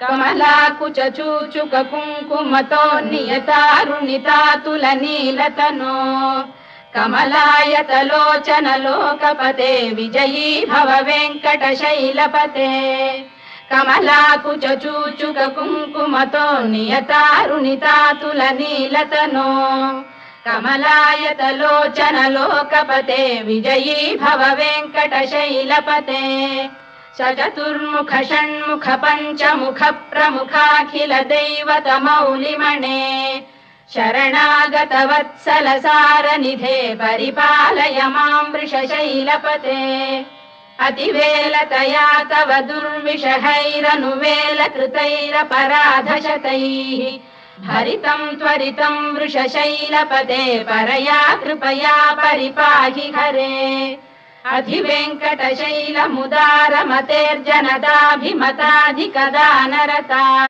कमलाकुच चूचुक कुङ्कुमतो नियतारुणितातुलनीलतनो कमलायतलोचन लोकपते विजयी भव वेङ्कटशैलपते कमलाकुच चूचुक कुङ्कुमतो नियतारुणितातुलनीलतनो कमलायतलोचन लोकपते विजयी भव वेङ्कटशैलपते चतुर्मुख षण्मुख पञ्चमुख प्रमुखाखिल दैवतमौलिमणे शरणागत वत्सल सारनिधे परिपालय मां वृषशैलपते अतिवेलतया तव दुर्विषहैरनुवेलकृतैरपराधशतैः हरितं त्वरितं वृषशैलपते परया कृपया परिपाहि हरे अधिवेङ्कटशैलमुदारमतेर्जनदाभिमताधिकदानरता